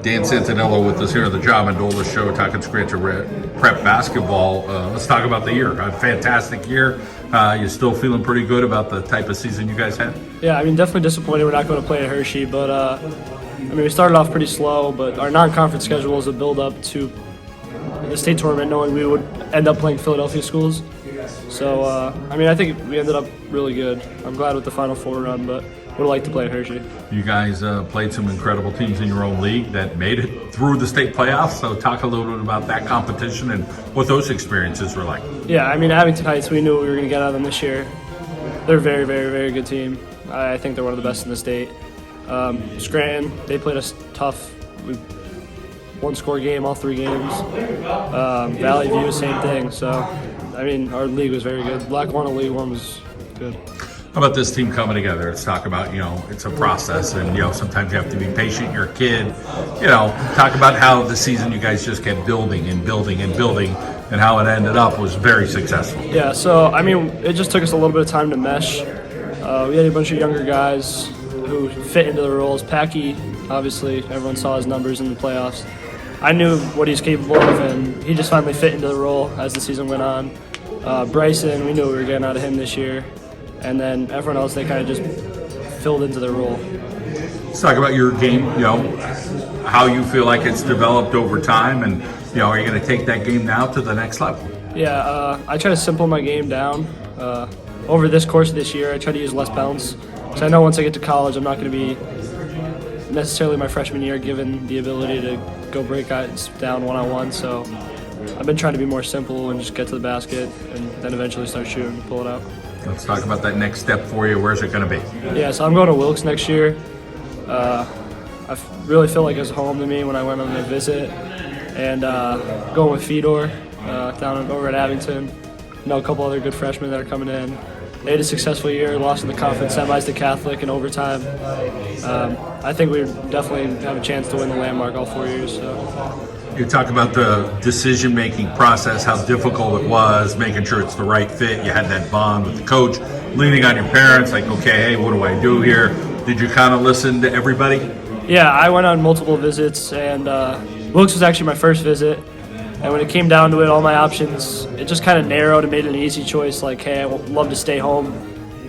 Dan Santaniello with us here on the Job Mendola Show, talking Scranton Prep basketball. Let's talk about the year. A fantastic year. You still feeling pretty good about the type of season you guys had? Yeah, I mean, definitely disappointed we're not going to play at Hershey, but I mean, we started off pretty slow, but our non-conference schedule is a build-up to the state tournament, knowing we would end up playing Philadelphia schools. So, I mean, I think we ended up really good. I'm glad with the Final Four run, but would like to play at Hershey. You guys played some incredible teams in your own league that made it through the state playoffs. So talk a little bit about that competition and what those experiences were like. Yeah, I mean, Abington Heights, we knew what we were going to get out of them this year. They're a very, very, very good team. I think they're one of the best in the state. Scranton, they played us tough. We one-score game all 3 games. Valley View, same thing. So, I mean, our league was very good. Lackawanna League One was good. How about this team coming together? Let's talk about, it's a process, and, sometimes you have to be patient. You're a kid. Talk about how the season you guys just kept building and building and building, and how it ended up was very successful. Yeah, so, I mean, it just took us a little bit of time to mesh. We had a bunch of younger guys who fit into the roles. Packy, obviously, everyone saw his numbers in the playoffs. I knew what he's capable of, and he just finally fit into the role as the season went on. Bryson, we knew what we were getting out of him this year. And then everyone else, they kind of just filled into their role. Let's talk about your game, how you feel like it's developed over time, and, are you going to take that game now to the next level? Yeah, I try to simple my game down. Over this course of this year, I try to use less bounce. So I know once I get to college, I'm not going to be necessarily my freshman year given the ability to go break guys down one-on-one. So I've been trying to be more simple and just get to the basket and then eventually start shooting and pull it out. Let's talk about that next step for you. Where's it going to be? Yeah, so I'm going to Wilkes next year. I really feel like it was home to me when I went on their visit. And going with Fedor down over at Abington. A couple other good freshmen that are coming in. They had a successful year, lost in the conference semis to Catholic in overtime. I think we definitely have a chance to win the landmark all 4 years. So. You talk about the decision-making process, how difficult it was, making sure it's the right fit. You had that bond with the coach, leaning on your parents, like, okay, hey, what do I do here? Did you kind of listen to everybody? Yeah, I went on multiple visits, and Wilkes was actually my first visit. And when it came down to it, all my options, it just kind of narrowed and made it an easy choice. Like, hey, I would love to stay home.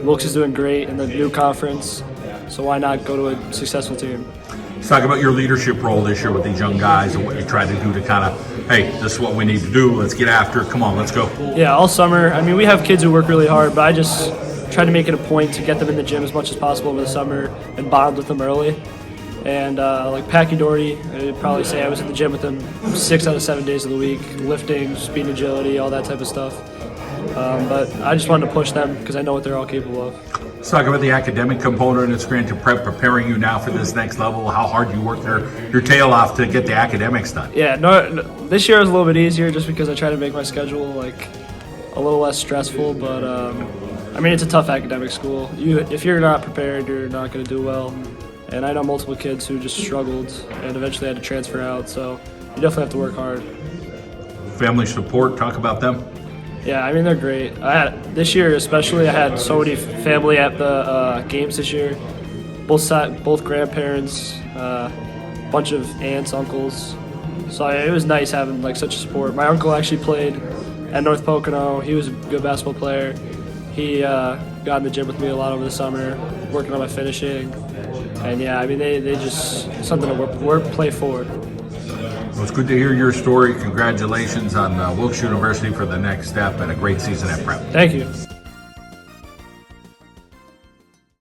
Wilkes is doing great in the new conference, so why not go to a successful team? Let's talk about your leadership role this year with these young guys and what you try to do to kind of, hey, this is what we need to do. Let's get after it. Come on, let's go. Yeah, all summer. I mean, we have kids who work really hard, but I just try to make it a point to get them in the gym as much as possible over the summer and bond with them early. And like Packy Doherty, I'd probably say I was in the gym with him 6 out of 7 days of the week, lifting, speed, agility, all that type of stuff. But I just wanted to push them because I know what they're all capable of. Let's talk about the academic component of Scranton Prep, preparing you now for this next level, how hard you work your tail off to get the academics done. Yeah, no, this year was a little bit easier just because I try to make my schedule like a little less stressful. But I mean, it's a tough academic school. If you're not prepared, you're not going to do well. And I know multiple kids who just struggled and eventually had to transfer out. So you definitely have to work hard. Family support, talk about them. Yeah, I mean, they're great. This year especially, I had so many family at the games this year. Both grandparents, bunch of aunts, uncles. So it was nice having like such a support. My uncle actually played at North Pocono. He was a good basketball player. He got in the gym with me a lot over the summer, working on my finishing. And yeah, I mean, they just something to play forward. Well, it's good to hear your story. Congratulations on Wilkes University for the next step and a great season at Prep. Thank you.